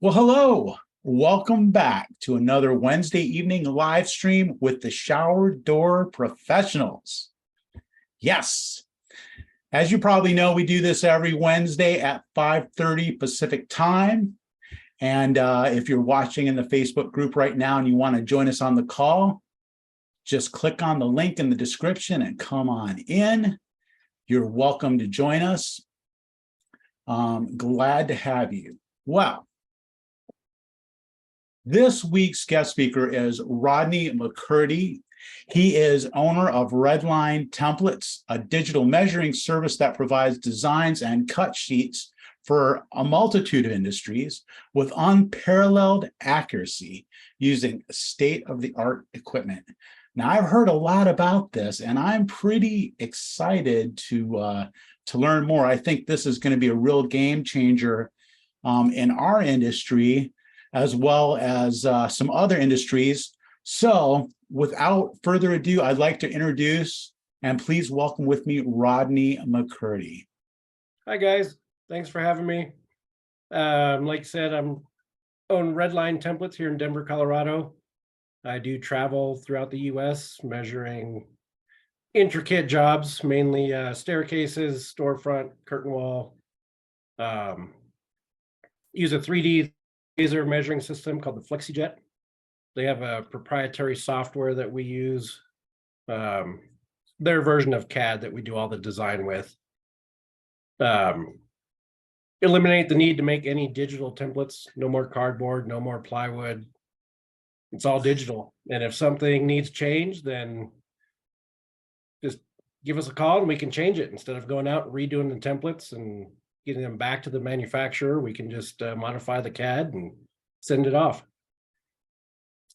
Well, hello. Welcome back to another Wednesday evening live stream with the Shower Door Professionals. Yes, as you probably know, we do this every Wednesday at 5:30 Pacific time. And if you're watching in the Facebook group right now and you want to join us on the call, just click on the link in the description and come on in. You're welcome to join us. Glad to have you. Well, this week's guest speaker is Rodney McCurdy. He is owner of Redline Templates, a digital measuring service that provides designs and cut sheets for a multitude of industries with unparalleled accuracy using state-of-the-art equipment. Now, I've heard a lot about this, and I'm pretty excited to learn more. I think this is going to be a real game changer in our industry, as well as some other industries. So without further ado, I'd like to introduce and please welcome with me Rodney McCurdy. Hi guys, thanks for having me. Like I said, I'm own Redline Templates here in Denver, Colorado. I do travel throughout the US measuring intricate jobs, mainly staircases, storefront, curtain wall. Use a 3D laser measuring system called the FlexiJet. They have a proprietary software that we use, their version of CAD that we do all the design with. Eliminate the need to make any digital templates, no more cardboard, no more plywood. It's all digital. And if something needs change, then just give us a call and we can change it. Instead of going out and redoing the templates and getting them back to the manufacturer, we can just modify the CAD and send it off.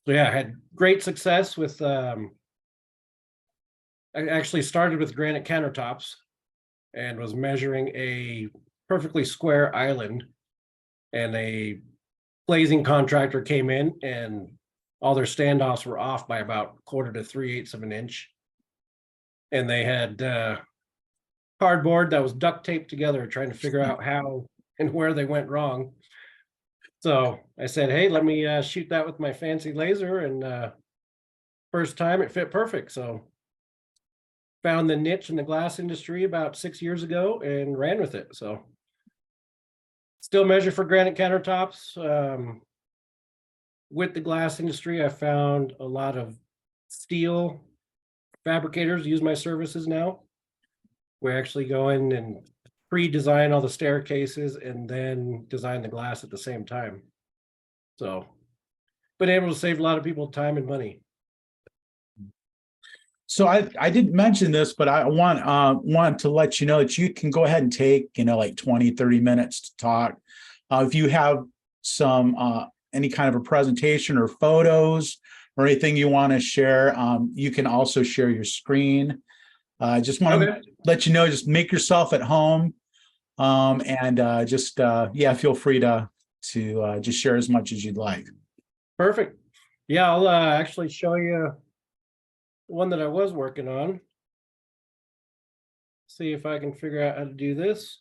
So yeah, I had great success with, I actually started with granite countertops and was measuring a perfectly square island, and a glazing contractor came in and all their standoffs were off by about 1/4 to 3/8 of an inch. And they had cardboard that was duct taped together, trying to figure out how and where they went wrong. So I said, hey, let me shoot that with my fancy laser. And first time it fit perfect. So found the niche in the glass industry about 6 years ago and ran with it. So still measure for granite countertops. With the glass industry, I found a lot of steel fabricators use my services now. We actually go in and pre-design all the staircases and then design the glass at the same time. So been able to save a lot of people time and money. So I didn't mention this, but I want to let you know that you can go ahead and take, like 20, 30 minutes to talk. If you have some any kind of a presentation or photos or anything you want to share, you can also share your screen. I just want to let you know, just make yourself at home, and yeah, feel free to just share as much as you'd like. Perfect. Yeah, I'll actually show you one that I was working on. See if I can figure out how to do this.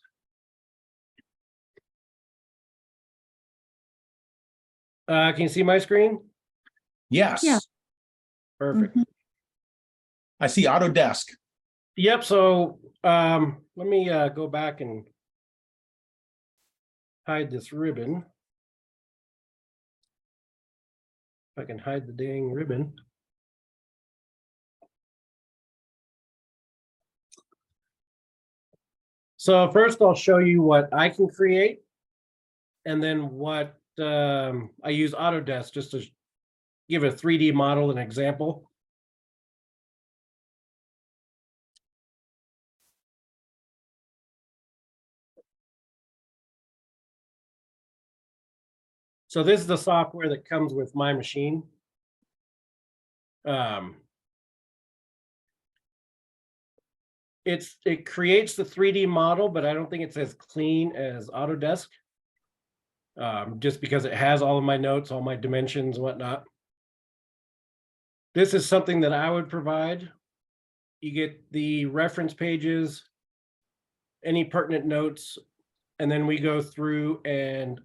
Can you see my screen? Yes. Yeah. Perfect. I see Autodesk. Yep. So let me go back and hide this ribbon. If I can hide the dang ribbon. So first I'll show you what I can create, and then what I use Autodesk just to give a 3D model, an example. So this is the software that comes with my machine. It creates the 3D model, but I don't think it's as clean as Autodesk, just because it has all of my notes, all my dimensions, and whatnot. This is something that I would provide. You get the reference pages, any pertinent notes, and then we go through and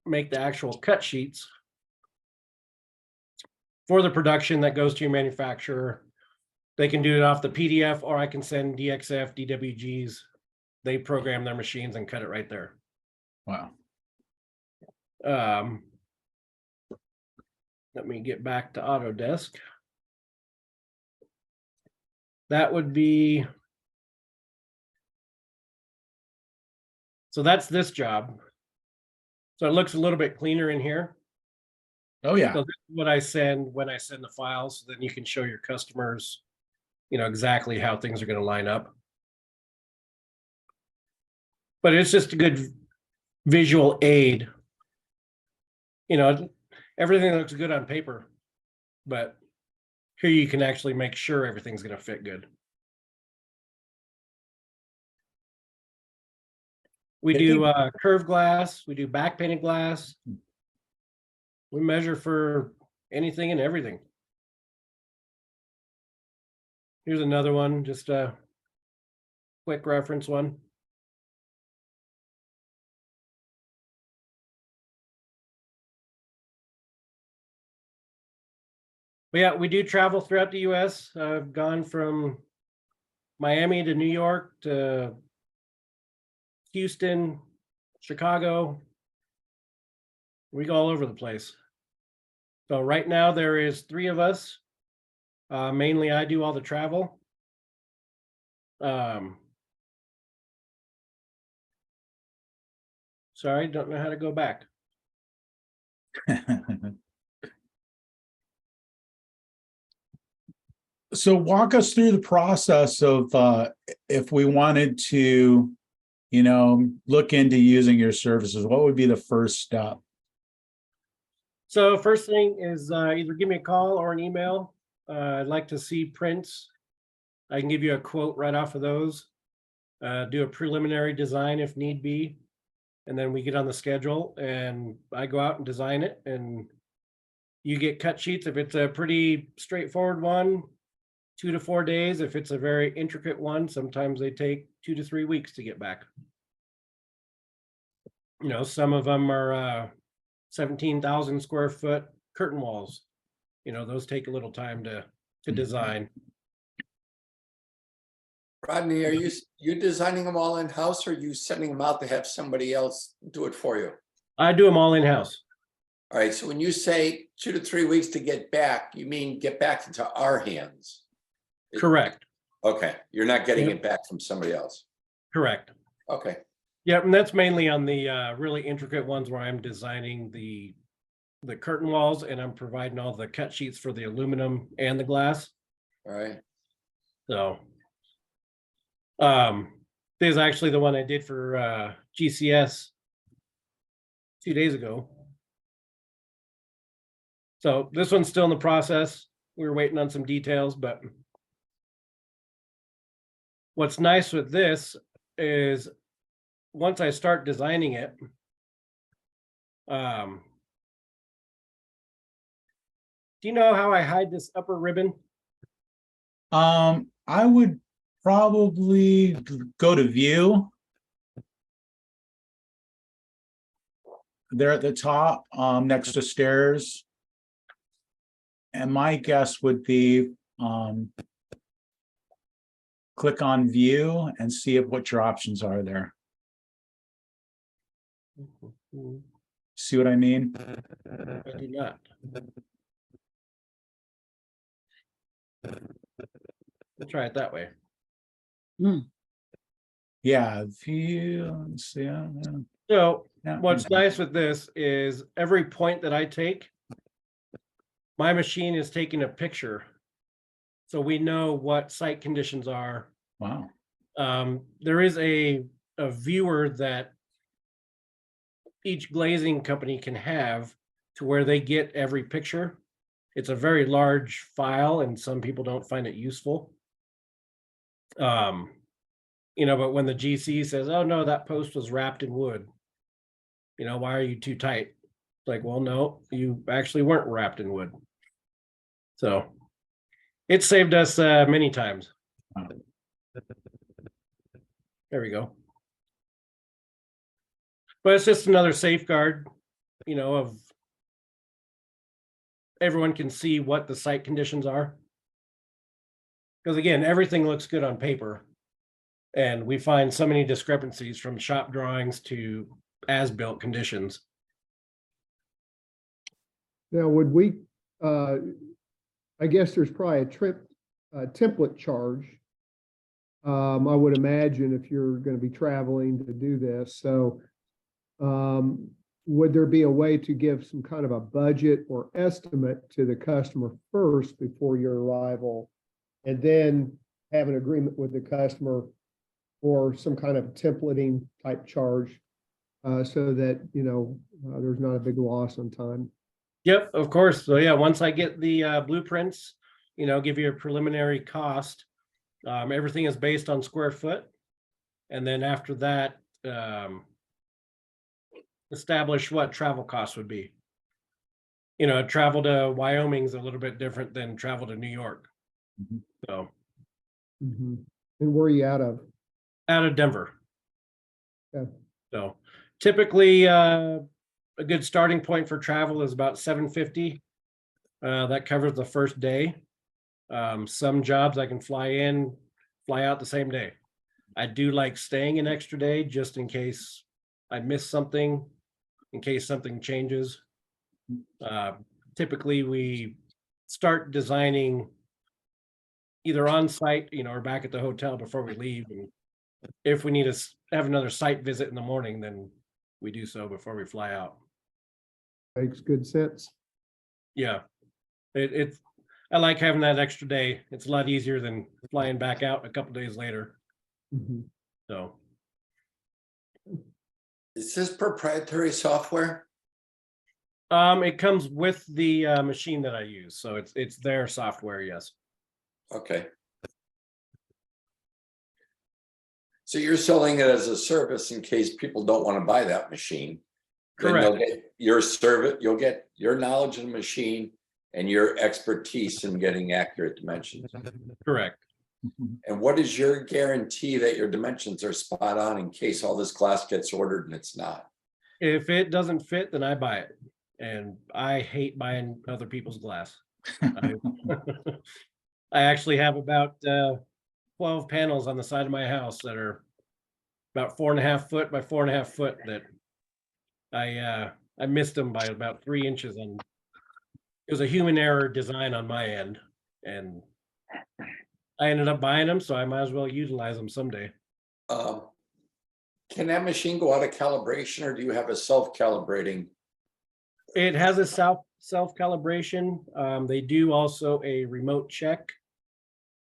make the actual cut sheets for the production that goes to your manufacturer. They can do it off the PDF, or I can send DXF, DWGs. They program their machines and cut it right there. Wow. Let me get back to Autodesk. That would be, so that's this job. So it looks a little bit cleaner in here. Oh yeah. So this is what I send when I send the files, then you can show your customers, exactly how things are going to line up. But it's just a good visual aid. Everything looks good on paper, but here you can actually make sure everything's going to fit good. We do curved glass, we do back painted glass. We measure for anything and everything. Here's another one, just a quick reference one. But yeah, we do travel throughout the US. I've gone from Miami to New York to Houston, Chicago. We go all over the place. So right now there is 3 of us. Mainly I do all the travel. Sorry, don't know how to go back. So walk us through the process of if we wanted to, look into using your services, what would be the first step? So first thing is either give me a call or an email. I'd like to see prints. I can give you a quote right off of those. Do a preliminary design if need be. And then we get on the schedule and I go out and design it, and you get cut sheets. If it's a pretty straightforward one, 2 to 4 days. If it's a very intricate one, sometimes they take 2 to 3 weeks to get back. Some of them are 17,000 square foot curtain walls. Those take a little time to design. Rodney, are you designing them all in-house, or are you sending them out to have somebody else do it for you? I do them all in-house. All right, so when you say 2 to 3 weeks to get back, you mean get back into our hands? Correct. Okay, you're not getting it back from somebody else. Correct. Okay. Yeah, and that's mainly on the really intricate ones where I'm designing the curtain walls, and I'm providing all the cut sheets for the aluminum and the glass. All right. So this is actually the one I did for GCS 2 days ago. So this one's still in the process. We were waiting on some details, but what's nice with this is once I start designing it, do you know how I hide this upper ribbon? I would probably go to view. There at the top, next to stairs. And my guess would be click on view and see what your options are there. See what I mean? I do not. We'll try it that way. Yeah, view. Let's see. So Yeah. what's nice with this is every point that I take, my machine is taking a picture. So we know what site conditions are. Wow. There is a viewer that each glazing company can have to where they get every picture. It's a very large file and some people don't find it useful. But when the GC says, oh no, that post was wrapped in wood, why are you too tight? Like, well, no, you actually weren't wrapped in wood. So it saved us many times. There we go. But it's just another safeguard. of everyone can see what the site conditions are. Because again, everything looks good on paper. And we find so many discrepancies from shop drawings to as-built conditions. Now, would we, I guess there's probably a template charge. I would imagine if you're going to be traveling to do this. So would there be a way to give some kind of a budget or estimate to the customer first before your arrival, and then have an agreement with the customer for some kind of templating type charge, so that, there's not a big loss on time? Yep, of course. So yeah, once I get the blueprints, give you a preliminary cost. Everything is based on square foot. And then after that, establish what travel costs would be. Travel to Wyoming is a little bit different than travel to New York. Mhm. So And where are you out of? out of Denver. Okay. So typically a good starting point for travel is about $750. That covers the first day. Some jobs I can fly in, fly out the same day. I do like staying an extra day just in case I miss something, in case something changes. Typically we start designing either on site, or back at the hotel before we leave. And if we need to have another site visit in the morning, then we do so before we fly out. Makes good sense. Yeah, I like having that extra day. It's a lot easier than flying back out a couple days later. So Is this proprietary software? it comes with the machine that I use, so it's their software. Yes. Okay. So you're selling it as a service in case people don't want to buy that machine. Then Correct. you'll get your service, you'll get your knowledge of the machine and your expertise in getting accurate dimensions. Correct. And what is your guarantee that your dimensions are spot on in case all this glass gets ordered and it's not? If it doesn't fit, then I buy it, and I hate buying other people's glass. I actually have about 12 panels on the side of my house that are about 4.5 foot by 4.5 foot that I missed them by about 3 inches, and it was a human error design on my end, and I ended up buying them, so I might as well utilize them someday. Can that machine go out of calibration, or do you have a self-calibrating? It has a self-calibration. They do also a remote check.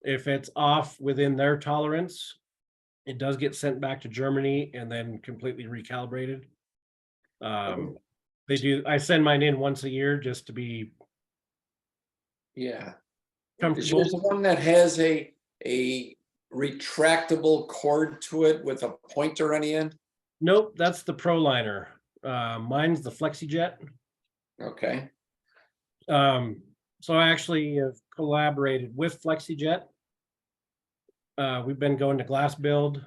If it's off within their tolerance, it does get sent back to Germany and then completely recalibrated. I send mine in once a year just to be Yeah. Is comfortable. yours the one that has a retractable cord to it with a pointer on the end? Nope, that's the ProLiner. Mine's the FlexiJet. Okay. So I actually have collaborated with FlexiJet. We've been going to Glass Build.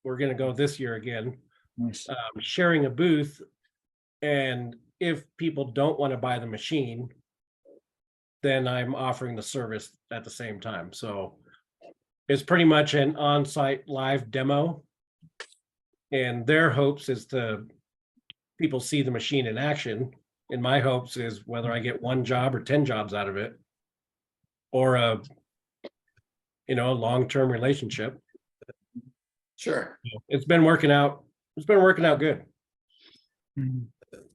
We're going to go this year again, Nice. sharing a booth. And if people don't want to buy the machine, then I'm offering the service at the same time. So it's pretty much an on-site live demo. And their hopes is to people see the machine in action. And my hopes is whether I get 1 job or 10 jobs out of it, or a long-term relationship. Sure. It's been working out. It's been working out good.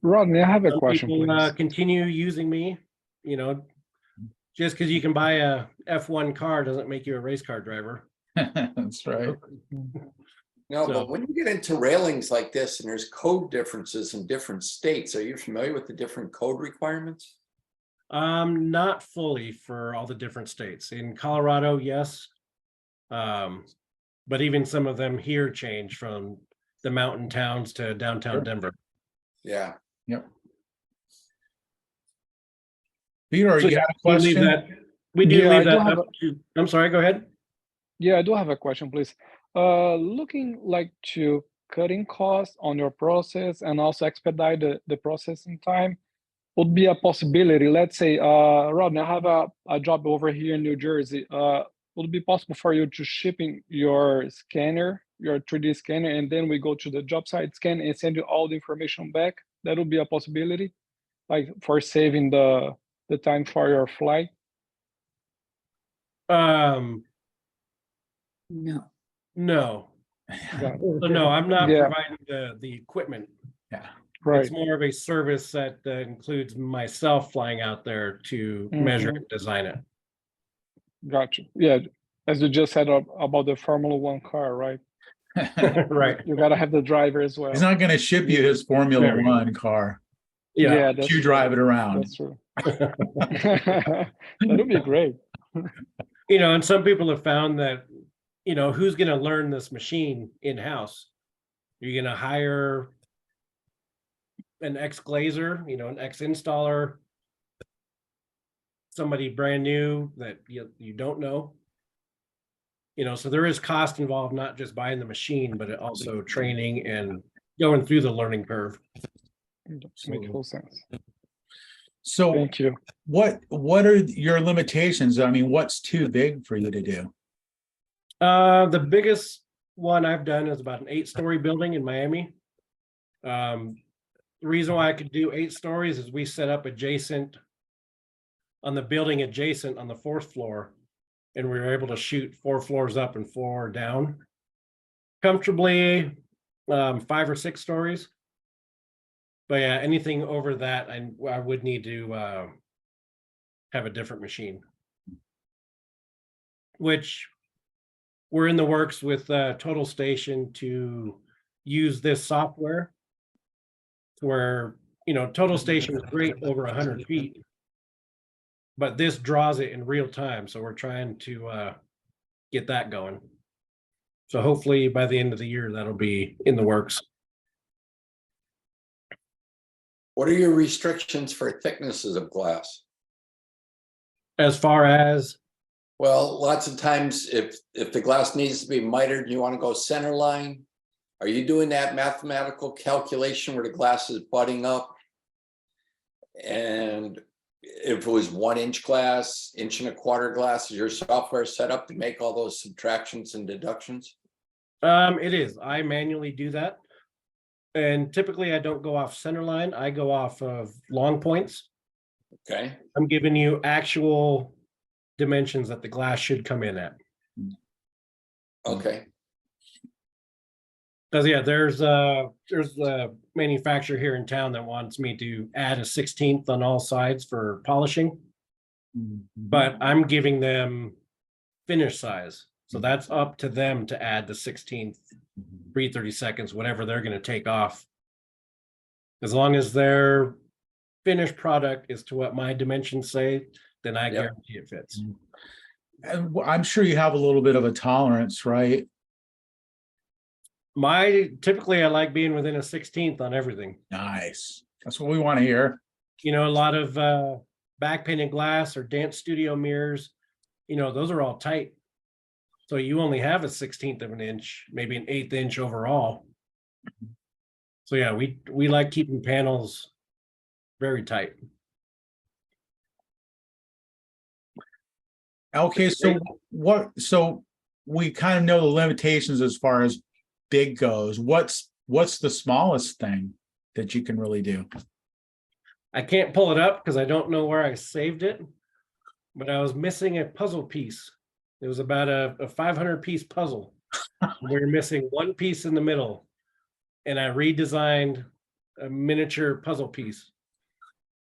Rodney, I have a Some question, people, please. continue using me. Just because you can buy a F1 car doesn't make you a race car driver. That's right. No, So- but when you get into railings like this and there's code differences in different states, are you familiar with the different code requirements? Not fully for all the different states. In Colorado, yes. But even some of them here change from the mountain towns to downtown Sure. Denver. Yeah. Yep. Peter, So you got a we leave question? that. We do Yeah, I leave do that have up to. I'm sorry. Go ahead. Yeah, I do have a question, please. Looking like to cutting costs on your process and also expedite the processing time would be a possibility. Let's say, Rodney, I have a job over here in New Jersey. Would it be possible for you to shipping your scanner, your 3D scanner, and then we go to the job site, scan, and send you all the information back? That would be a possibility, like for saving the time for your flight. No, No. Got it. so no, I'm not Yeah. providing the equipment. Yeah. Right. It's more of a service that includes myself flying out there to measure and design it. Gotcha. Yeah, as you just said about the Formula One car, right? Right. You gotta have the driver as well. He's not going to ship you his Formula There we go. One car. Yeah. that's You drive it around. That's true. That would be great. You know, and some people have found that, you know, who's going to learn this machine in-house? You're going to hire an ex-glazer, you know, an ex-installer, somebody brand new that you don't know. You know, so there is cost involved, not just buying the machine, but also training and going through the learning curve. Makes full sense. So Thank you. what are your limitations? I mean, what's too big for you to do? The biggest one I've done is about an 8-story building in Miami. The reason why I could do 8 stories is we set up adjacent on the building adjacent on the 4th floor, and we were able to shoot 4 floors up and 4 down comfortably, 5 or 6 stories. But yeah, anything over that, I would need to have a different machine, which we're in the works with Total Station to use this software where, you know, Total Station is great over 100 feet, but this draws it in real time. So we're trying to get that going. So hopefully by the end of the year, that'll be in the works. What are your restrictions for thicknesses of glass? As far as, Well, lots of times if the glass needs to be mitered and you want to go center line, are you doing that mathematical calculation where the glass is butting up? And if it was 1-inch glass, 1.25 inch glass, is your software set up to make all those subtractions and deductions? it is, I manually do that. And typically I don't go off center line. I go off of long points. Okay, I'm giving you actual dimensions that the glass should come in at. okay, Because yeah, there's the manufacturer here in town that wants me to add a 16th on all sides for polishing, but I'm giving them finish size. So that's up to them to add the 16th, 3/32, whatever they're going to take off. As long as their finished product is to what my dimensions say, then I guarantee it fits. And I'm sure you have a little bit of a tolerance, right? Typically I like being within a 16th on everything. Nice. That's what we want to hear. You know, a lot of back painted glass or dance studio mirrors, you know, those are all tight. So you only have a 16th of an inch, maybe an 1/8 inch overall. So yeah, we like keeping panels very tight. Okay, so we kind of know the limitations as far as big goes. What's the smallest thing that you can really do? I can't pull it up because I don't know where I saved it, but I was missing a puzzle piece. It was about a 500 piece puzzle. We were missing one piece in the middle, and I redesigned a miniature puzzle piece.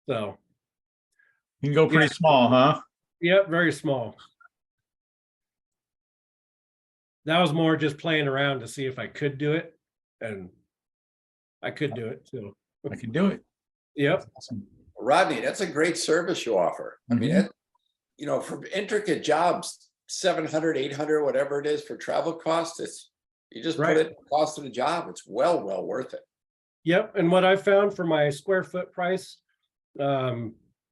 So, You can go pretty small, huh? yep, very small. That was more just playing around to see if I could do it, and I could do it too. I can do it. Yep. Awesome. Rodney, that's a great service you offer. I mean, Mhm. you know, for intricate jobs, 700, 800, whatever it is for travel costs, you just Right. put it in the cost of the job. It's well worth it. Yep. And what I found for my square foot price,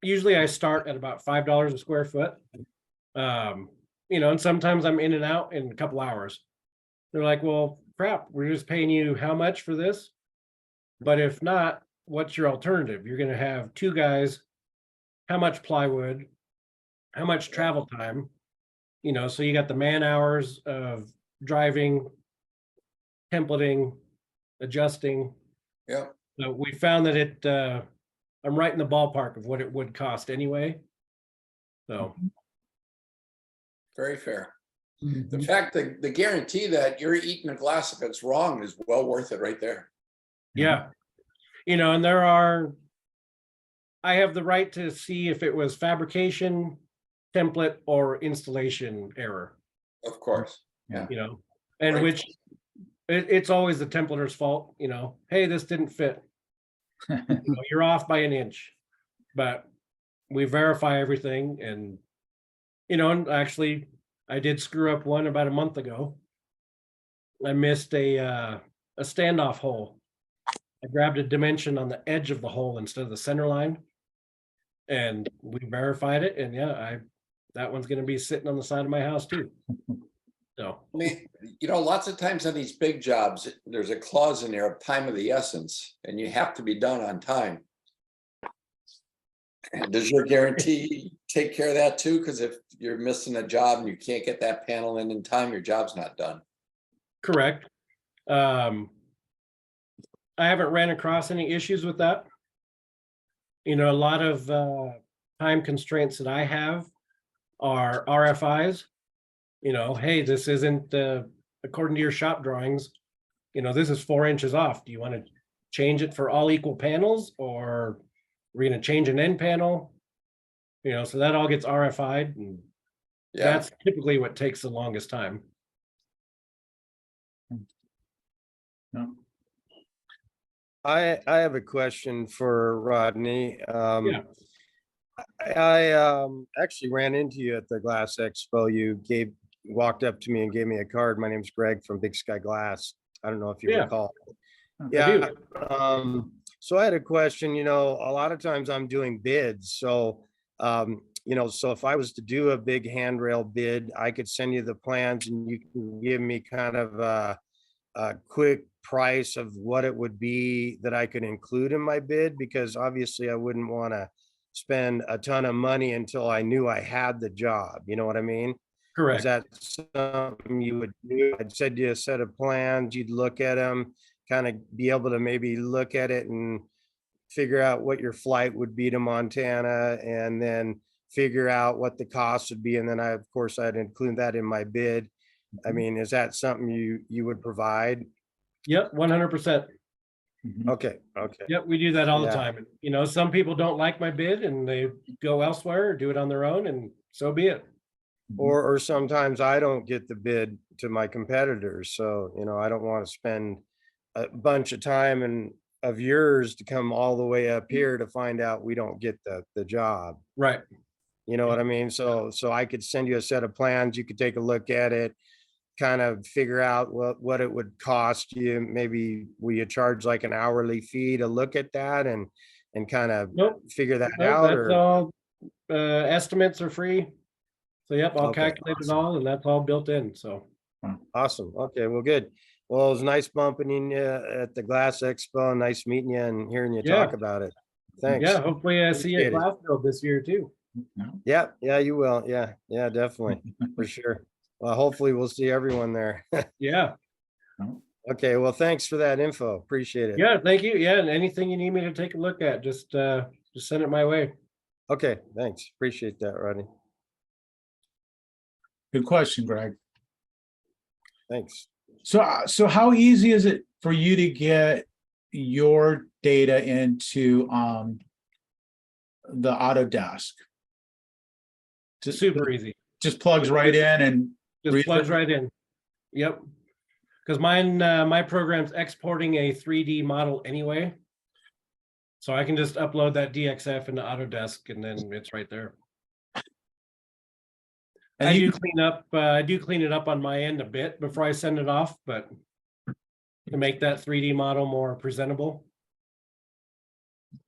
usually I start at about $5 a square foot. You know, and sometimes I'm in and out in a couple hours. They're like, well, crap, we're just paying you how much for this? But if not, what's your alternative? You're gonna have two guys, how much plywood, how much travel time? You know, so you got the man hours of driving, templating, adjusting. Yeah, So we found that I'm right in the ballpark of what it would cost anyway. So, very fair. The Mhm. fact that the guarantee that you're eating a glass if it's wrong is well worth it right there. yeah, you know, and I have the right to see if it was fabrication, template, or installation error, Of course. you know, and Right. which it's always the templater's fault, you know, hey, this didn't fit. You know, you're off by an inch, but we verify everything. And, you know, and actually I did screw up one about a month ago. I missed a standoff hole. I grabbed a dimension on the edge of the hole instead of the center line. And we verified it. And yeah, that one's gonna be sitting on the side of my house too. So, I mean, you know, lots of times on these big jobs, there's a clause in there of time of the essence, and you have to be done on time. And does your guarantee take care of that too? Because if you're missing a job and you can't get that panel in time, your job's not done. correct. I haven't ran across any issues with that. You know, a lot of time constraints that I have are RFIs. You know, hey, this isn't according to your shop drawings. You know, this is 4 inches off. Do you want to change it for all equal panels, or we're going to change an end panel? You know, so that all gets RFI'd, and Yeah, that's typically what takes the longest time. No. I have a question for Rodney. Yeah. I actually ran into you at the Glass Expo. You walked up to me and gave me a card. My name's Greg from Big Sky Glass. I don't know if you Yeah. recall. I Yeah. do. So I had a question. You know, a lot of times I'm doing bids. So, you know, so if I was to do a big handrail bid, I could send you the plans and you can give me kind of a quick price of what it would be that I could include in my bid, because obviously I wouldn't want to spend a ton of money until I knew I had the job. You know what I mean? Is Correct. that something you would do? I'd send you a set of plans, you'd look at them, kind of be able to maybe look at it and figure out what your flight would be to Montana, and then figure out what the cost would be. And then of course, I'd include that in my bid. I mean, is that something you would provide? Yep, 100%. Mhm. Okay, okay. Yep, we do that all the Yeah. time. You know, some people don't like my bid and they go elsewhere or do it on their own, and so be it. Or sometimes I don't get the bid to my competitors. So, you know, I don't want to spend a bunch of time and of yours to come all the way up here to find out we don't get the job. Right. You know what I mean? So I could send you a set of plans. You could take a look at it, kind of figure out what it would cost you. Maybe will you charge like an hourly fee to look at that and kind of Nope. figure that No, out? that's Or all, estimates are free. So yep, I'll Okay, calculate it all, and that's all built in, so. awesome. Okay, well, good. Well, it was nice bumping in at the Glass Expo. Nice meeting you and hearing you Yeah. talk about it. Thanks. Yeah, hopefully I see you at Appreciate it. Glasgow this year too. No. Yeah, you will. Yeah, definitely, for sure. Well, hopefully we'll see everyone there. Yeah, Okay, well, thanks for that info. Appreciate it. yeah, thank you. Yeah, and anything you need me to take a look at, just send it my way. Okay, thanks. Appreciate that, Rodney. Good question, Greg. Thanks. So how easy is it for you to get your data into the Autodesk? Super easy. Just plugs right in and Just read plugs it? right in. Yep. Because my program's exporting a 3D model anyway. So I can just upload that DXF into Autodesk and then it's right there. And I you do clean it up on my end a bit before I send it off, but to make that 3D model more presentable.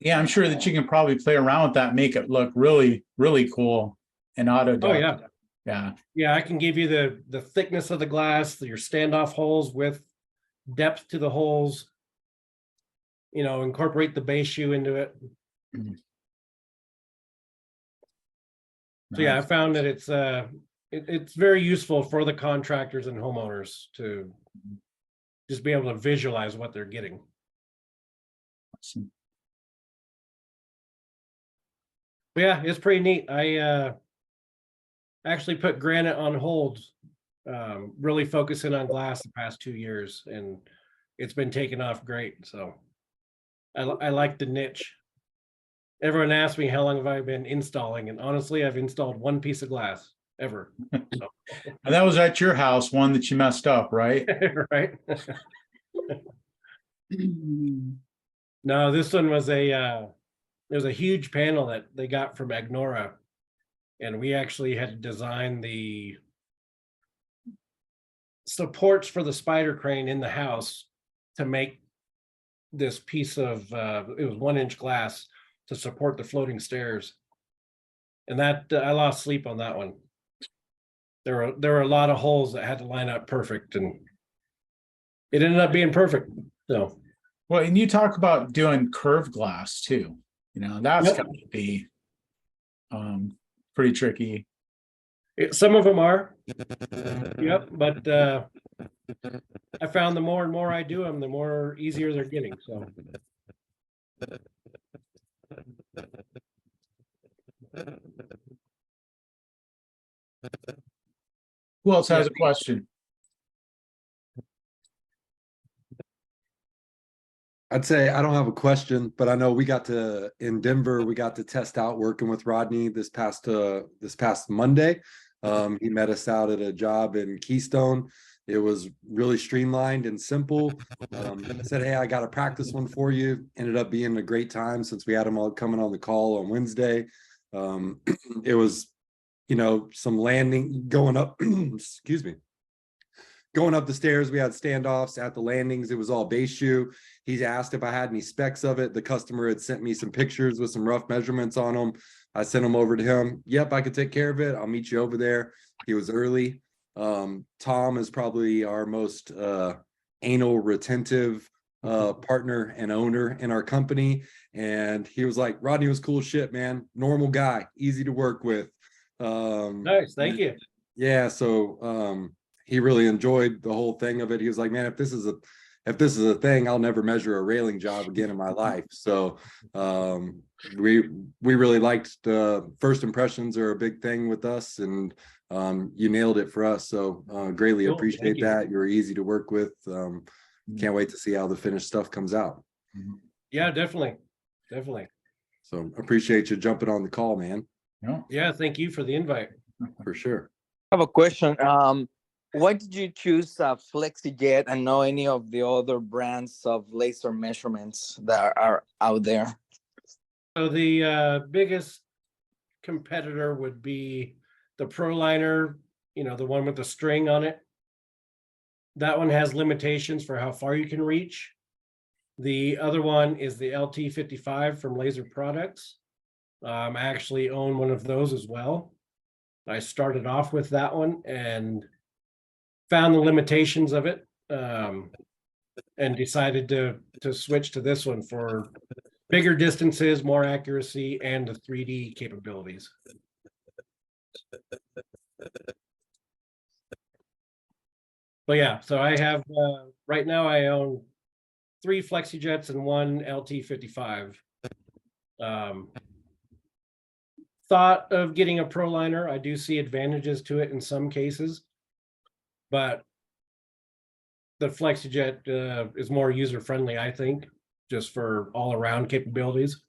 Yeah, I'm sure that you can probably play around with that, and make it look really, really cool in Autodesk. Oh yeah. Yeah. Yeah, I can give you the thickness of the glass, your standoff holes with depth to the holes, incorporate the base shoe into it. So yeah, I Nice. found that it's very useful for the contractors and homeowners to just be able to visualize what they're getting. Awesome. But yeah, it's pretty neat. I actually put granite on hold, really focusing on glass the past 2 years, and it's been taking off great. So I like the niche. Everyone asks me how long have I been installing, and honestly, I've installed one piece of glass ever. So. And that was at your house, one that you messed up, right? Right. No, this one was there's a huge panel that they got from Agnora, and we actually had to design the supports for the spider crane in the house to make this piece of it was 1-inch glass to support the floating stairs. And that I lost sleep on that one. There were a lot of holes that had to line up perfect, and it ended up being perfect. So Well, and you talk about doing curved glass too. That's Yep. got to be pretty tricky. some of them are, yep. But I found the more and more I do them, the more easier they're getting. So Who else has Yeah. a question? I'd say I don't have a question, but I know in Denver, we got to test out working with Rodney this past Monday. He met us out at a job in Keystone. It was really streamlined and simple. Said, hey, I got to practice one for you. Ended up being a great time since we had them all coming on the call on Wednesday. It was, some landing going up, excuse me. Going up the stairs, we had standoffs at the landings. It was all base shoe. He's asked if I had any specs of it. The customer had sent me some pictures with some rough measurements on them. I sent them over to him. Yep, I could take care of it. I'll meet you over there. He was early. Tom is probably our most anal retentive partner and owner in our company. And he was like, Rodney was cool shit, man. Normal guy, easy to work with. nice, thank you. Yeah, so he really enjoyed the whole thing of it. He was like, man, if this is a thing, I'll never measure a railing job again in my life. So we really liked the first impressions are a big thing with us, and you nailed it for us. So greatly Cool, appreciate thank you. that. You were easy to work with. Can't wait to see how the finished stuff comes out. Yeah, definitely. So appreciate you jumping on the call, man, Yeah, thank you for the invite. for sure. I have a question. Why did you choose FlexiJet and not any of the other brands of laser measurements that are out there? So the biggest competitor would be the ProLiner, the one with the string on it. That one has limitations for how far you can reach. The other one is the LT55 from Laser Products. I actually own one of those as well. I started off with that one and found the limitations of it, and decided to switch to this one for bigger distances, more accuracy, and the 3D capabilities. But yeah, so I have right now I own 3 FlexiJets and 1 LT55. Thought of getting a ProLiner. I do see advantages to it in some cases, but the FlexiJet is more user friendly, I think, just for all around capabilities.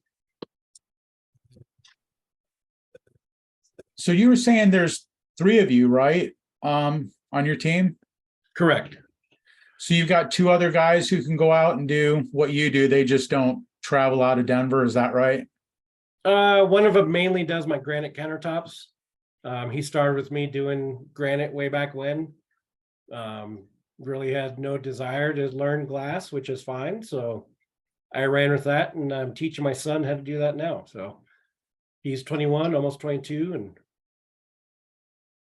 So you were saying there's 3 of you, right? On your team? Correct. So you've got 2 other guys who can go out and do what you do. They just don't travel out of Denver. Is that right? One of them mainly does my granite countertops. He started with me doing granite way back when. Really had no desire to learn glass, which is fine. So I ran with that, and I'm teaching my son how to do that now. So he's 21, almost 22, and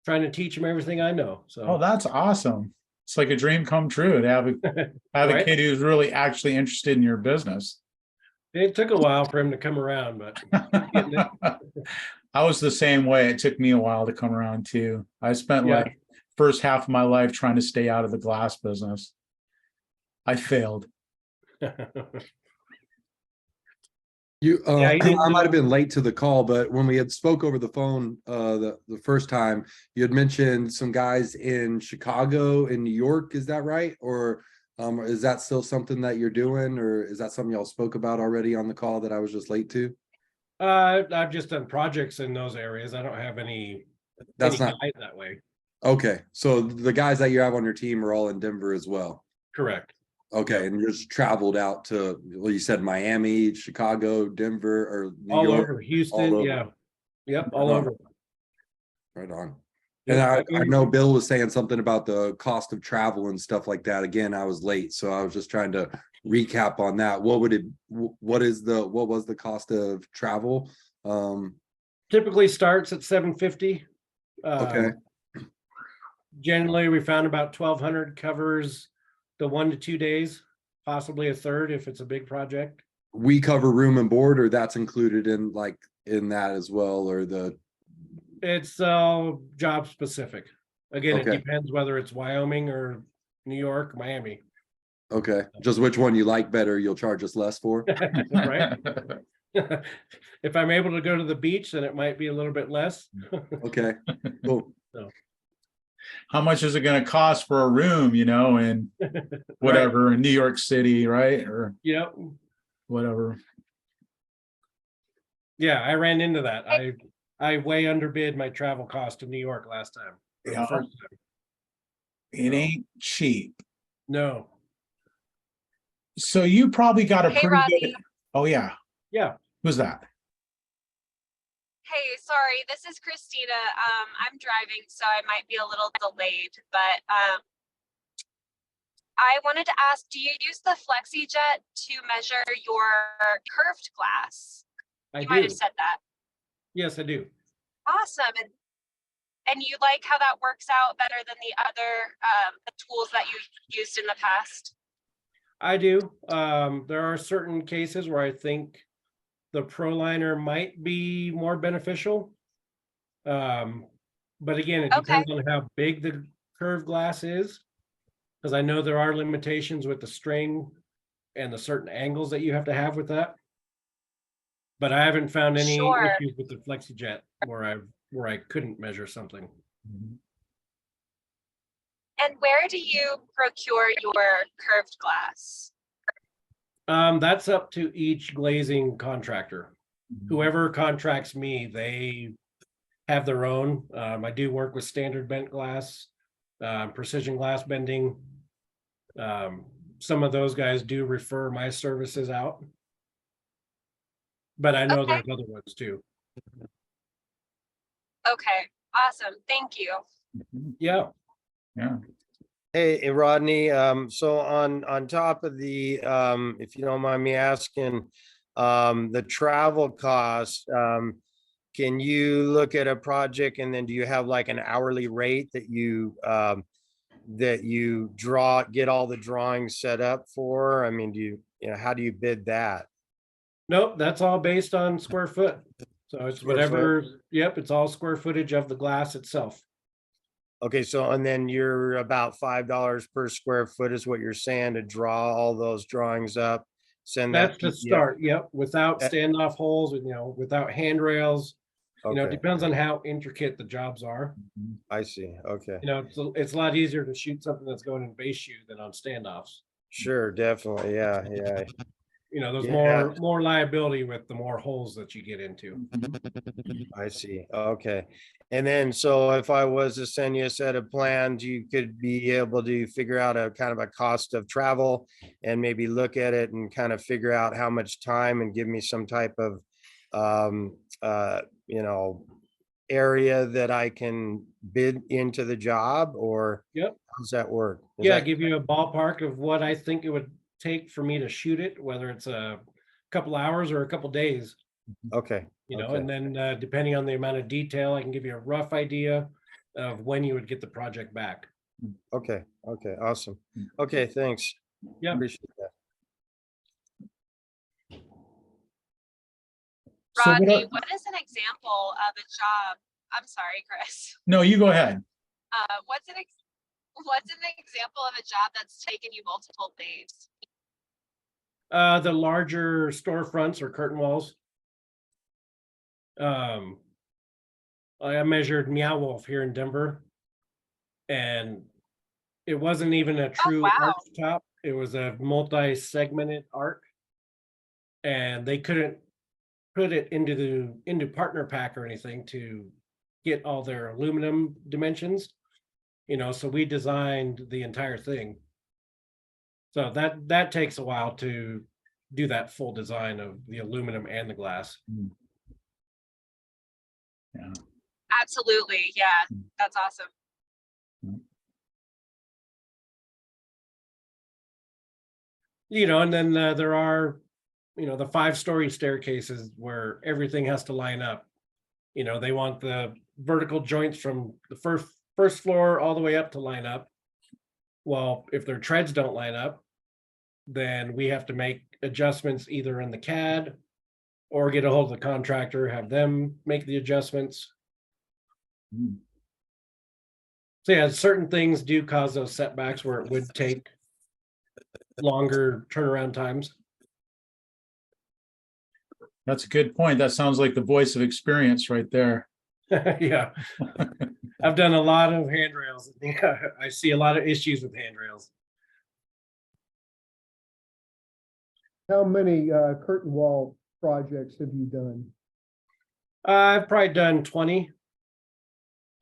trying to teach him everything I know. So Oh, that's awesome. It's like a dream come true to have a Right? kid who's really actually interested in your business. It took a while for him to come around, but getting it. I was the same way. It took me a while to come around too. I spent Yeah. like first half of my life trying to stay out of the glass business. I failed. You, Yeah, he didn't I might have know. been late to the call, but when we had spoke over the phone, the first time, you had mentioned some guys in Chicago and New York. Is that right? Or is that still something that you're doing, or is that something y'all spoke about already on the call that I was just late to? I've just done projects in those areas. I don't have any That's not guide that way. okay. So the guys that you have on your team are all in Denver as well. Correct. Okay, and you just traveled out to, well, you said Miami, Chicago, Denver, or New All York. over Houston. over. Yeah. Yep. All Right on. over. Right on. Yep, And I know Bill was saying something about the cost of travel and stuff like that. Again, I was late, so I was just trying to recap on that. What was the cost of travel? typically starts at 750. Okay. Generally, we found about 1,200 covers the 1 to 2 days, possibly a third if it's a big project. We cover room and board, or that's included in that as well, or the It's job specific. Again, Okay. it depends whether it's Wyoming or New York, Miami. okay, just which one you like better, you'll charge us less for. Right? If I'm able to go to the beach, then it might be a little bit less. Okay, cool. How much is it going to cost for a room, in whatever, in New York City, right? Or Yep. whatever. Yeah, I ran into that. I way underbid my travel cost to New York last time. For the Yeah. first time. It ain't cheap. No. So you probably got a Hey, pretty good. Rodney. Oh yeah. Yeah. Who's that? Hey, sorry, this is Christina. I'm driving, so I might be a little delayed, but I wanted to ask, do you use the FlexiJet to measure your curved glass? I You might have do. said that. Yes, I do. Awesome. And you like how that works out better than the other the tools that you used in the past? I do. There are certain cases where I think the ProLiner might be more beneficial. But again, it Okay. depends on how big the curved glass is. Because I know there are limitations with the string and the certain angles that you have to have with that. But I haven't found any Sure. issues with the FlexiJet where I couldn't measure something. And where do you procure your curved glass? That's up to each glazing contractor. Whoever contracts me, they have their own. I do work with standard bent glass, precision glass bending. Some of those guys do refer my services out. But I know Okay. there's other ones too. Okay, awesome. Thank you. Yeah. Yeah. Hey, Rodney, so on top of the, if you don't mind me asking, the travel costs, can you look at a project and then do you have like an hourly rate that you get all the drawings set up for? I mean, how do you bid that? Nope, that's all based on square foot. So it's Square whatever, yep, it's all square footage of the glass itself. Okay, so and then you're about $5 per square foot is what you're saying to draw all those drawings up, send That's that the PDF? start, yep, without Eh. standoff holes, without handrails. It Okay, depends on how intricate the jobs are. I see. Okay, It's a lot easier to shoot something that's going in base shoe than on standoffs. sure, definitely. Yeah. There's Yeah. more liability with the more holes that you get into. I see. Okay. And then, so if I was to send you a set of plans, you could be able to figure out a kind of a cost of travel and maybe look at it and kind of figure out how much time and give me some type of, area that I can bid into the job, or Yep. how does that work? Yeah, give you a ballpark of what I think it would take for me to shoot it, whether it's a couple hours or a couple days. Okay. Okay. And then depending on the amount of detail, I can give you a rough idea of when you would get the project back. Okay, awesome. Okay, thanks. Yeah. Appreciate that. So what Rodney, are- what is an example of a job? I'm sorry, Chris. No, you go ahead. What's an example of a job that's taken you multiple days? The larger storefronts or curtain walls. I measured Meow Wolf here in Denver, and it wasn't even a true wow. arch top. It was a multi-segmented arc, and they couldn't put it into partner pack or anything to get all their aluminum dimensions. So we designed the entire thing. So that takes a while to do that full design of the aluminum and the glass. Yeah. Absolutely. Yeah, that's awesome. And then there are, the 5-story staircases where everything has to line up. They want the vertical joints from the first floor all the way up to line up. Well, if their treads don't line up, then we have to make adjustments either in the CAD or get a hold of the contractor, have them make the adjustments. So yeah, certain things do cause those setbacks where it would take longer turnaround times. That's a good point. That sounds like the voice of experience right there. Yeah. I've done a lot of handrails. I see a lot of issues with handrails. How many curtain wall projects have you done? I've probably done 20.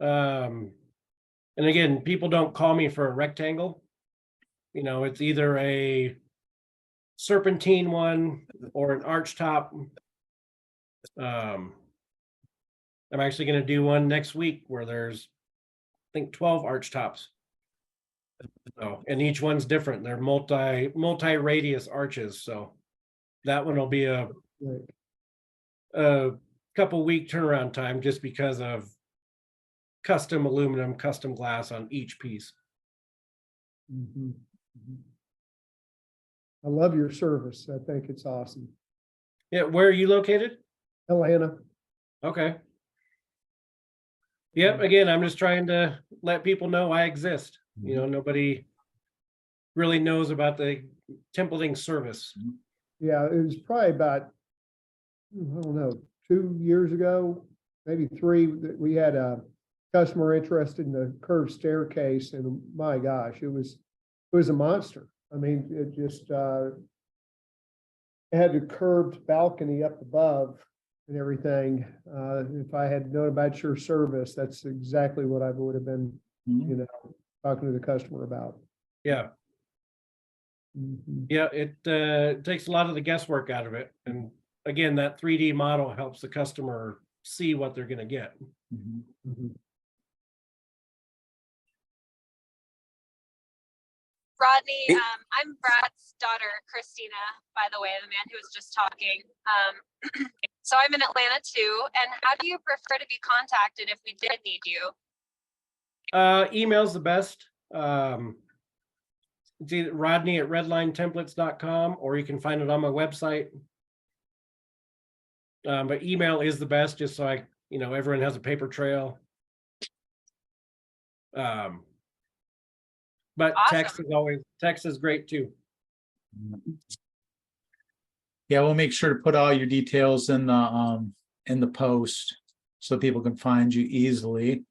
And again, people don't call me for a rectangle. It's either a serpentine one or an arch top. I'm actually going to do one next week where there's, I think, 12 arch tops. And each one's different. They're multi-radius arches. So that one will be a couple week turnaround time just because of custom aluminum, custom glass on each piece. I love your service. I think it's awesome. Yeah, where are you located? Atlanta. Okay. Yep, again, I'm just trying to let people know I exist. Nobody really knows about the templating service. Yeah, it was probably about, I don't know, 2 years ago, maybe 3, that we had a customer interested in the curved staircase, and my gosh, it was a monster. I mean, it just it had a curved balcony up above and everything. If I had known about your service, that's exactly what I would have been, talking to the customer about. Yeah. Yeah, it takes a lot of the guesswork out of it. And again, that 3D model helps the customer see what they're going to get. Rodney, I'm Brad's daughter, Christina, by the way, the man who was just talking. So I'm in Atlanta too. And how do you prefer to be contacted if we did need you? Email's the best. It's either rodney@redlinetemplates.com, or you can find it on my website. But email is the best, just so everyone has a paper trail. But awesome. text is great too. Yeah, we'll make sure to put all your details in the post so people can find you easily.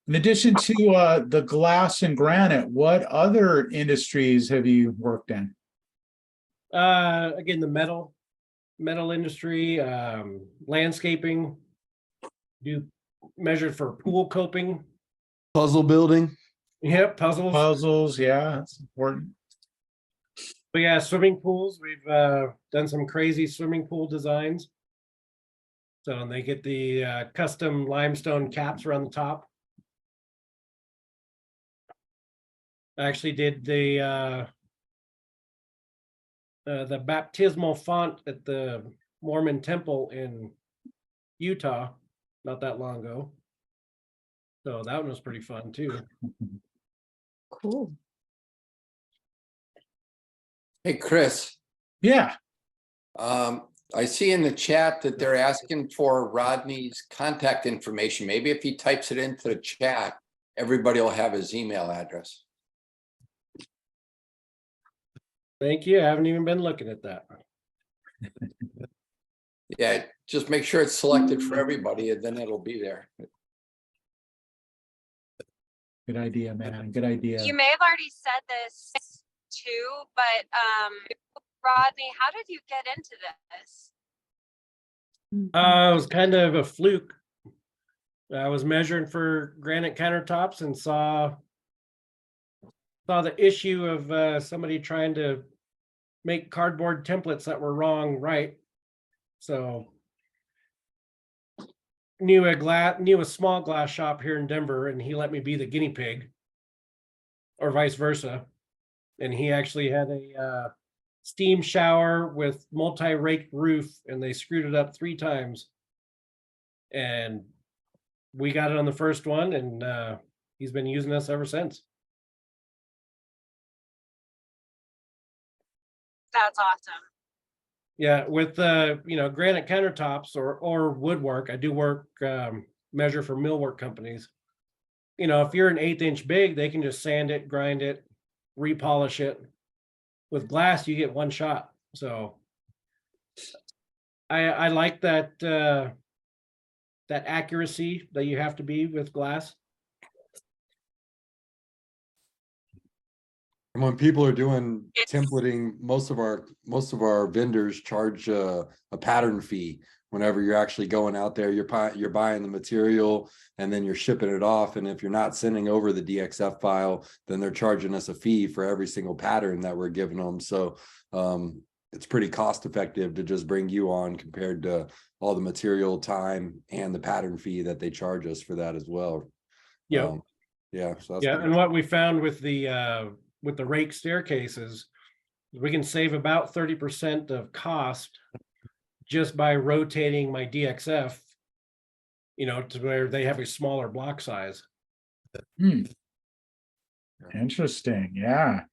In addition to the glass and granite, what other industries have you worked in? Again, the metal industry, landscaping, do measured for pool coping. Puzzle building. Yep, puzzles. Yeah, that's important. But yeah, swimming pools. We've done some crazy swimming pool designs. So and they get the custom limestone caps around the top. I actually did the baptismal font at the Mormon temple in Utah not that long ago. So that one was pretty fun too. Cool. Hey, Chris, Yeah. I see in the chat that they're asking for Rodney's contact information. Maybe if he types it into the chat, everybody will have his email address. Thank you. I haven't even been looking at that. Yeah, just make sure it's selected for everybody and then it'll be there. Good idea, man. Good idea. You may have already said this too, but Rodney, how did you get into this? It was kind of a fluke. I was measuring for granite countertops and saw the issue of somebody trying to make cardboard templates that were wrong, right? So knew a small glass shop here in Denver, and he let me be the guinea pig, or vice versa. And he actually had a steam shower with multi-rake roof, and they screwed it up 3 times. And we got it on the first one, and he's been using us ever since. That's awesome. Yeah, with granite countertops or woodwork, I do work measure for millwork companies. If you're an 1/8 inch big, they can just sand it, grind it, repolish it. With glass, you get one shot. So I like that that accuracy that you have to be with glass. And when people are doing It's- templating, most of our vendors charge a pattern fee whenever you're actually going out there. You're buying the material and then you're shipping it off. And if you're not sending over the DXF file, then they're charging us a fee for every single pattern that we're giving them. So it's pretty cost effective to just bring you on compared to all the material time and the pattern fee that they charge us for that as well. Yeah. Yeah. So that's Yeah. pretty And what we found with the rake staircases, we can save about 30% of cost just by rotating my DXF, to where they have a smaller block size. Interesting. Yeah.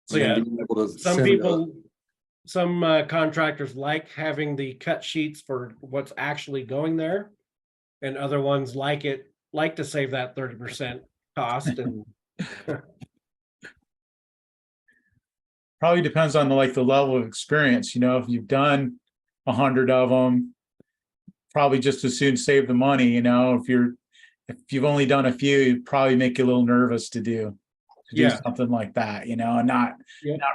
So And then yeah, being able to some send people, some contractors like having the cut sheets for what's actually going there, and other ones like to save that 30% cost. And Probably depends on the level of experience. If you've done 100 of them, probably just as soon save the money. If you've only done a few, it'd probably make you a little nervous to do Yeah. something like that, and not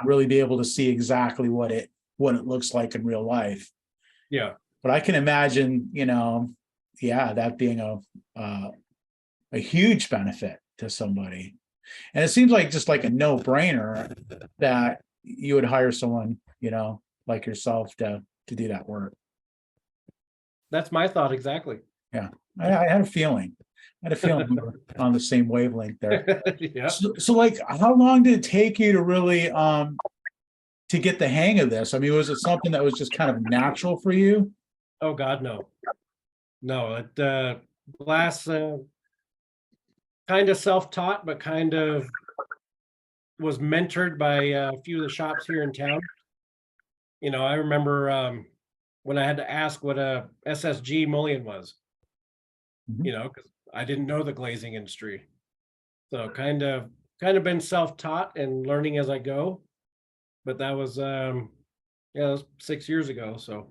really be able to see exactly what it looks like in real life. yeah, But I can imagine, that being a huge benefit to somebody. And it seems like just like a no-brainer that you would hire someone, like yourself to do that work. that's my thought exactly. I had a feeling. We were on the same wavelength there. Yeah. So how long did it take you to really to get the hang of this? I mean, was it something that was just kind of natural for you? Oh God, no. Glass kind of self-taught, but kind of was mentored by a few of the shops here in town. I remember when I had to ask what a SSG mullion was, because I didn't know the glazing industry. So kind of been self-taught and learning as I go. But that was that was 6 years ago. So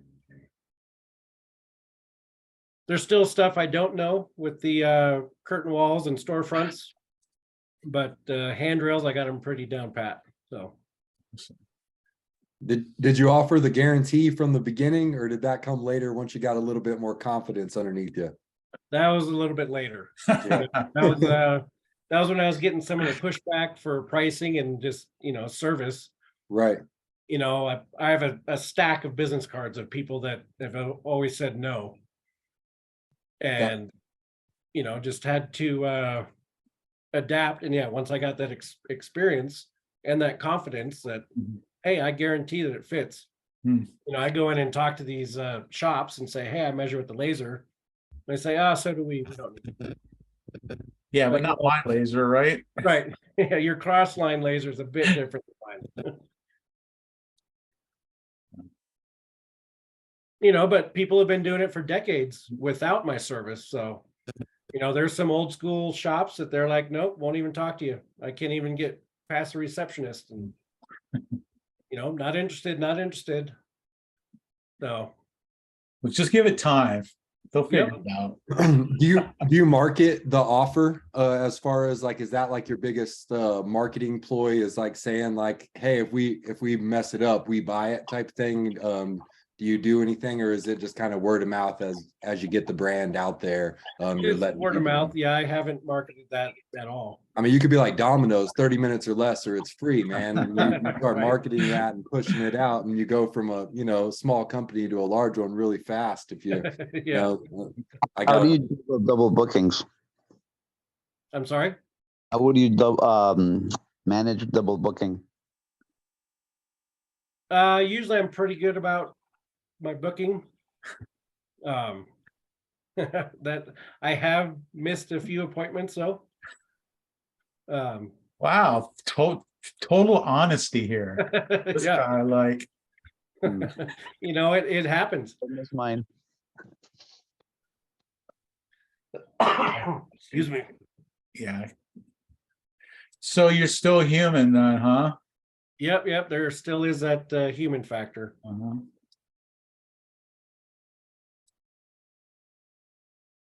there's still stuff I don't know with the curtain walls and storefronts, but handrails, I got them pretty down pat. So Did you offer the guarantee from the beginning, or did that come later once you got a little bit more confidence underneath you? that was a little bit later. That was when I was getting some of the pushback for pricing and just service. Right. I have a stack of business cards of people that have always said no, and just had to adapt. And yeah, once I got that experience and that confidence that hey, I guarantee that it fits. I go in and talk to these shops and say, hey, I measure with the laser. They say, ah, so do we. We don't need it. Yeah, but Like, not my laser, right? Right. Yeah, your cross line laser is a bit different than mine. You know, but people have been doing it for decades without my service. So, you know, there's some old school shops that they're like, nope, won't even talk to you. I can't even get past the receptionist. And, you know, not interested, not interested. So, Let's just give it time. They'll figure Yep. it out. Do you market the offer as far as like, is that like your biggest marketing ploy, is like saying like, hey, if we mess it up, we buy it type thing? Do you do anything, or is it just kind of word of mouth as you get the brand out there? You're it's letting word of people know? mouth. Yeah, I haven't marketed that at all. I mean, you could be like Domino's, 30 minutes or less, or it's free, man. And you start Right. marketing that and pushing it out, and you go from a, you know, small company to a large one really fast. If you, you Yeah. know, I How got do you do the double bookings? I'm sorry. How would you manage double booking? Usually I'm pretty good about my booking. That I have missed a few appointments though. Wow, total honesty here. This Yeah, guy, like, you know, it happens. That's mine. Excuse me. yeah. So you're still human then, huh? Yep. There still is that human factor. Uh-huh.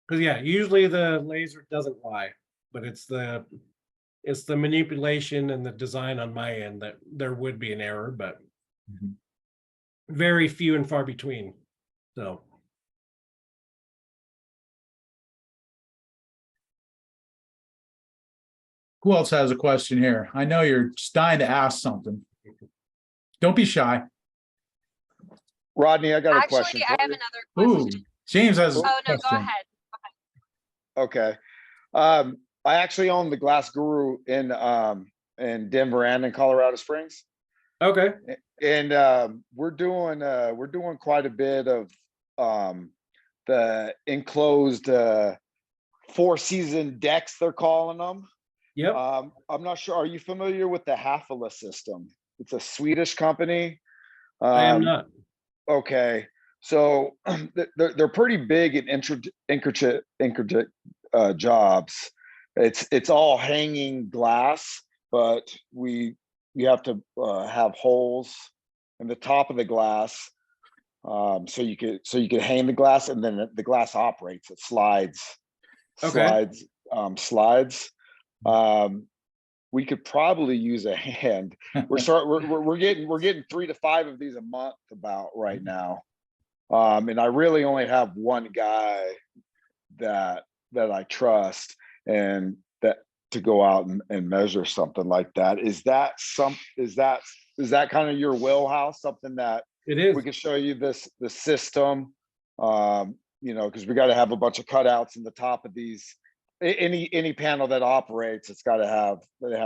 Because yeah, usually the laser doesn't lie, but it's the manipulation and the design on my end that there would be an error, but Mhm. very few and far between. So Who else has a question here? I know you're just dying to ask something. Don't be shy. Rodney, I got a question Actually, I for have you. another Ooh, question. James has a Oh, no, go question. ahead. Okay. I actually own the Glass Guru in Denver and in Colorado Springs. okay. And we're doing quite a bit of the enclosed four-season decks, they're calling them. Yep. I'm not sure. Are you familiar with the Hafele system? It's a Swedish company. I am not. Okay, so they're pretty big and intricate jobs. It's all hanging glass, but you have to have holes in the top of the glass, so you could hang the glass, and then the glass operates. It slides. Slides. We could probably use a hand. We're getting 3 to 5 of these a month about right now. And I really only have one guy that I trust and that to go out and measure something like that. Is that kind of your wheelhouse, something that It is. we can show you the system? You know, because we got to have a bunch of cutouts in the top of these. Any panel that operates, they have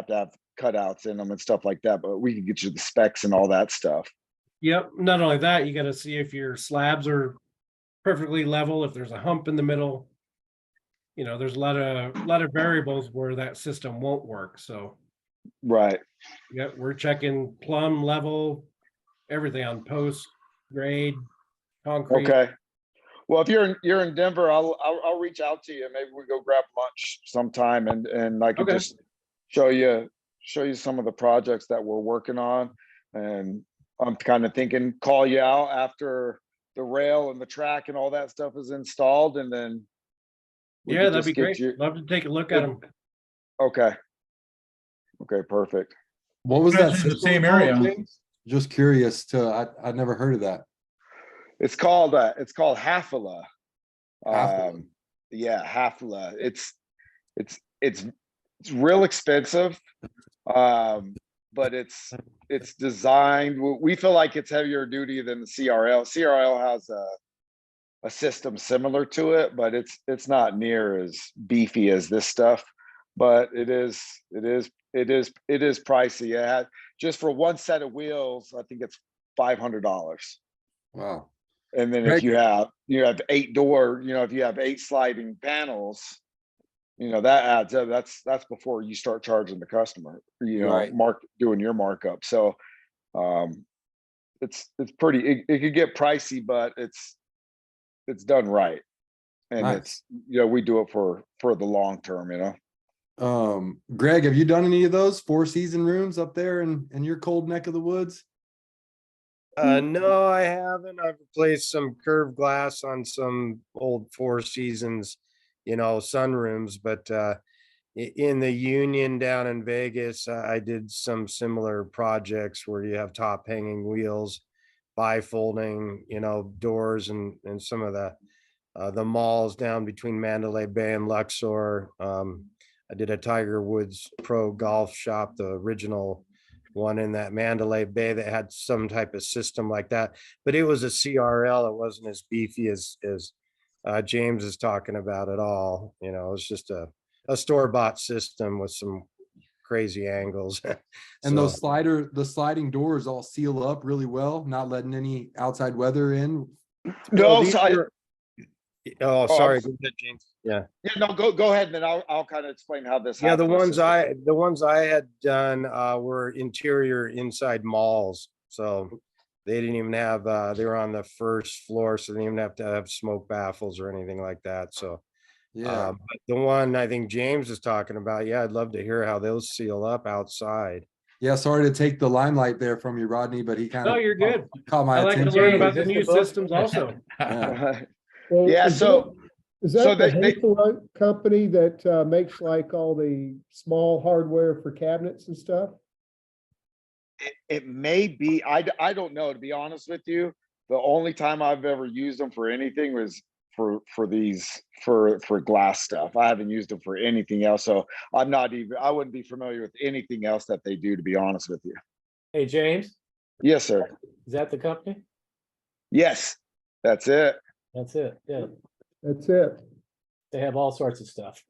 to have cutouts in them and stuff like that. But we can get you the specs and all that stuff. Yep. Not only that, you got to see if your slabs are perfectly level, if there's a hump in the middle. You know, there's a lot of variables where that system won't work. So Right. yeah, we're checking plumb, level, everything on post, grade, concrete. Okay. Well, if you're in Denver, I'll reach out to you. Maybe we go grab lunch sometime, and I can Okay. just show you some of the projects that we're working on. And I'm kind of thinking call you out after the rail and the track and all that stuff is installed, and then we Yeah, could that'd just be get great. Love to take a look at them. Okay. Okay, perfect. What was You that? guys are in the system same called, area. James? Just curious I'd never heard of that. It's called Hafele. Hafele. Yeah, Hafele. It's real expensive, but it's designed. We feel like it's heavier duty than the CRL. CRL has a system similar to it, but it's not near as beefy as this stuff. But it is pricey. Just for one set of wheels, I think it's $500. Wow. And then Greg- if you have 8 door, if you have 8 sliding panels, that adds up. That's before you start charging the customer, Right. doing your markup. So it's pretty, it could get pricey, but it's done right. And Nice. we do it for the long term, Greg, have you done any of those 4 season rooms up there in your cold neck of the woods? No, I haven't. I've replaced some curved glass on some old Four Seasons, sunrooms, but in the Union down in Vegas, I did some similar projects where you have top hanging wheels, bifolding, doors, and some of the malls down between Mandalay Bay and Luxor. I did a Tiger Woods Pro Golf Shop, the original one in that Mandalay Bay that had some type of system like that, but it was a CRL. It wasn't as beefy as James is talking about at all. It was just a store-bought system with some crazy angles. And those the sliding doors all seal up really well, not letting any outside weather in. No, these so oh, sorry, go ahead, James. Yeah. no, go ahead, and then I'll kind of explain how this. Yeah, the happens. ones I had done were interior inside malls. So they didn't even have they were on the first floor, so they didn't even have to have smoke baffles or anything like that. So Yeah. but the one I think James is talking about, yeah, I'd love to hear how those seal up outside. Yeah, sorry to take the limelight there from you, Rodney, but he kind of No, you're good. caught my I like to attention. learn about the Is this new the book? systems also. Yeah. Well, Yeah, is so- Is that so the they- Hazelnut company that makes like all the small hardware for cabinets and stuff? It may be. I don't know, to be honest with you. The only time I've ever used them for anything was for glass stuff. I haven't used them for anything else. So I wouldn't be familiar with anything else that they do, to be honest with you. Hey, James, Yes, sir. is that the company? Yes, that's it. That's it. Yeah, That's it. they have all sorts of stuff.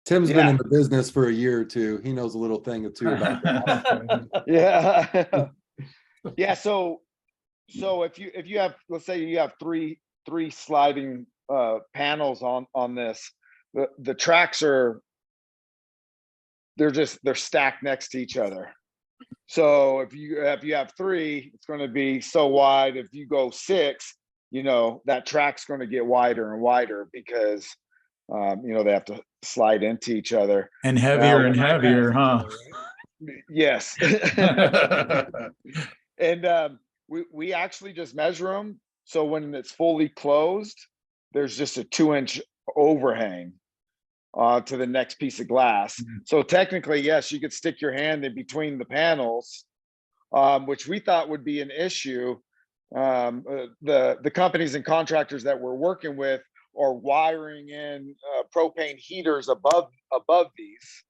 Tim's been Yeah. in the business for a year or two. He knows a little thing or two about that. Yeah. Yeah. So if you have, let's say you have three sliding panels on this, the tracks they're stacked next to each other. So if you have 3, it's going to be so wide. If you go 6, that track's going to get wider and wider because they have to slide into each other. And heavier Now- and heavier, huh? Yes. And we actually just measure them. So when it's fully closed, there's just a 2-inch overhang to the next piece of glass. So technically, yes, you could stick your hand in between the panels, which we thought would be an issue. The companies and contractors that we're working with are wiring in propane heaters above these,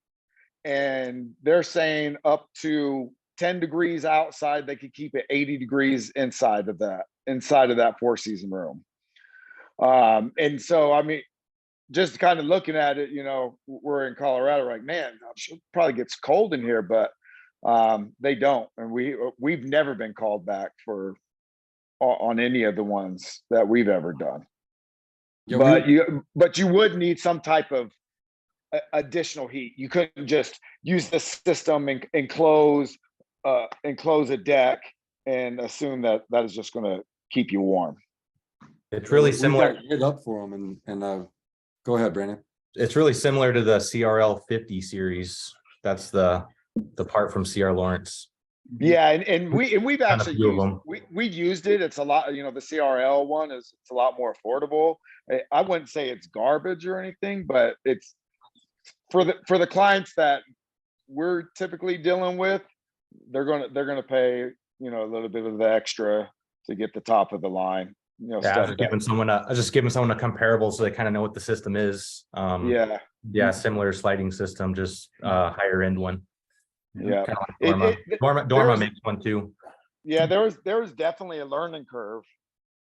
and they're saying up to 10 degrees outside, they could keep it 80 degrees inside of that 4-season room. And so, I mean, just kind of looking at it, we're in Colorado, like, man, I'm sure it probably gets cold in here, but they don't. And we've never been called back on any of the ones that we've ever done. Yeah, But you would need some type of additional heat. You couldn't just use the system and enclose a deck and assume that is just going to keep you warm. It's really we similar. got it up for them, and go ahead, Brandon. It's really similar to the CRL 50 series. That's the part from CR Lawrence. Yeah, and we've actually few of used, them. we used it. It's a lot, the CRL one it's a lot more affordable. I wouldn't say it's garbage or anything, but it's for the clients that we're typically dealing with, they're gonna pay, a little bit of the extra to get the top of the line. Yeah, I was just giving someone a comparable so they kind of know what the system is. Yeah, Similar sliding system, just higher end one. yeah. Kind of like Dorma. Dorma makes one too. Yeah, there was definitely a learning curve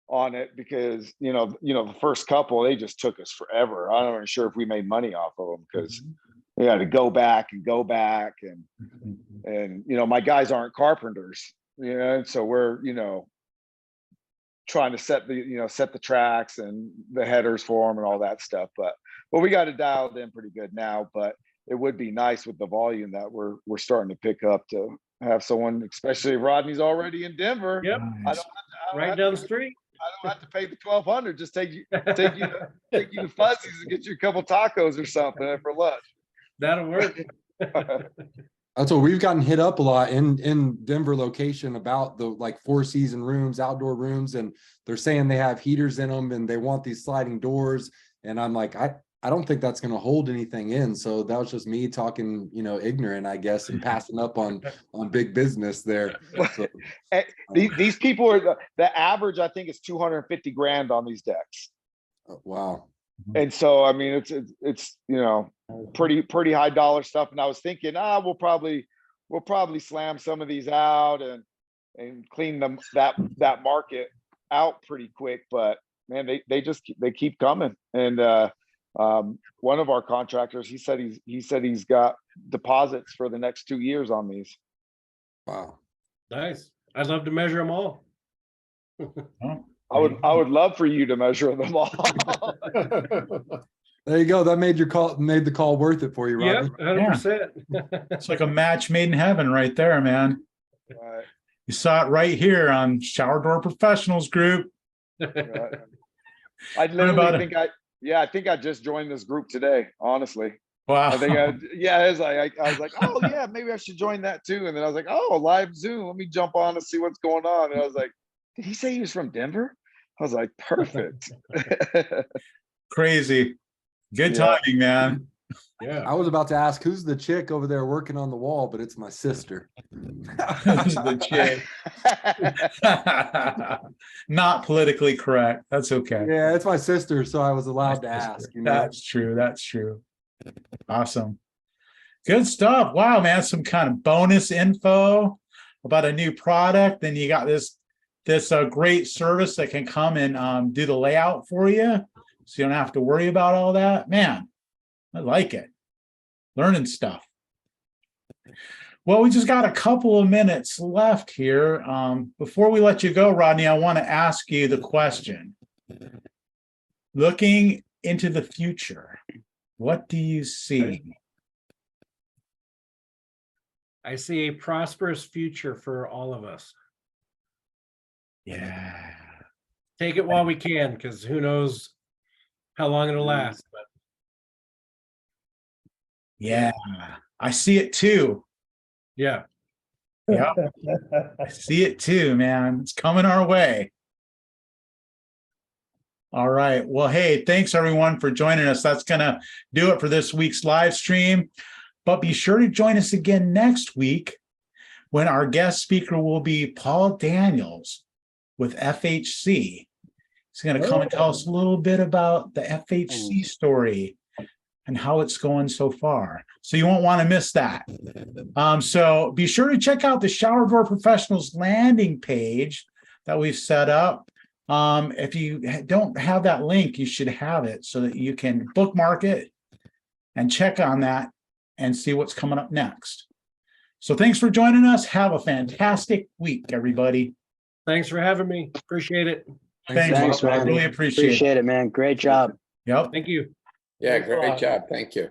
on it because the first couple, they just took us forever. I'm not even sure if we made money off of them because we had to go back and my guys aren't carpenters, so we're trying to set the tracks and the headers for them and all that stuff. But we got it dialed in pretty good now. But it would be nice with the volume that we're starting to pick up to have someone, especially if Rodney's already in Denver. Yep. I don't Right have down to- the street. I don't have to pay the $1,200. Just take you to Fuzzy's and get you a couple tacos or something for lunch. That'll work. That's what we've gotten hit up a lot in Denver location about the like 4-season rooms, outdoor rooms, and they're saying they have heaters in them and they want these sliding doors. And I'm like, I don't think that's going to hold anything in. So that was just me talking, ignorant, I guess, and passing up on big business there. So, These people are the average, I think, is 250 grand on these decks. wow. And so, I mean, it's pretty high dollar stuff. And I was thinking, we'll probably slam some of these out and clean them that market out pretty quick. But man, they keep coming. And one of our contractors, he said he's got deposits for the next 2 years on these. Wow. Nice. I'd love to measure them all. I would love for you to measure them all. There you go. That made the call worth it for you, Yep, Rodney. 100%. It's like a match made in heaven right there, man. Right, You saw it right here on Shower Door Professionals Group. right. I literally think I just joined this group today, honestly. Wow. I think I was like, oh yeah, maybe I should join that too. And then I was like, oh, live Zoom. Let me jump on and see what's going on. And I was like, did he say he was from Denver? I was like, perfect. Crazy. Good Yeah. timing, man. Yeah. I was about to ask who's the chick over there working on the wall, but it's my sister. This is the chick. Not politically correct. That's okay. Yeah, it's my sister, so I was allowed to ask. That's true. That's true. Awesome. Good stuff. Wow, man. Some kind of bonus info about a new product. Then you got this great service that can come and do the layout for you. So you don't have to worry about all that. Man, I like it. Learning stuff. Well, we just got a couple of minutes left here. Before we let you go, Rodney, I want to ask you the question. Looking into the future, what do you see? I see a prosperous future for all of us. Yeah. Take it while we can, because who knows how long it'll last. But Yeah, I see it too. yeah. Yeah, I see it too, man. It's coming our way. All right. Well, hey, thanks everyone for joining us. That's going to do it for this week's live stream. But be sure to join us again next week when our guest speaker will be Paul Daniels with FHC. He's going to come and tell us a little bit about the FHC story and how it's going so far. So you won't want to miss that. So be sure to check out the Shower Door Professionals landing page that we've set up. If you don't have that link, you should have it so that you can bookmark it and check on that and see what's coming up next. So thanks for joining us. Have a fantastic week, everybody. Thanks for having me. Appreciate it. Thanks, Rodney. I really appreciate it. Appreciate it, man. Great job. Yep. Thank you. Yeah, great job. Thank you.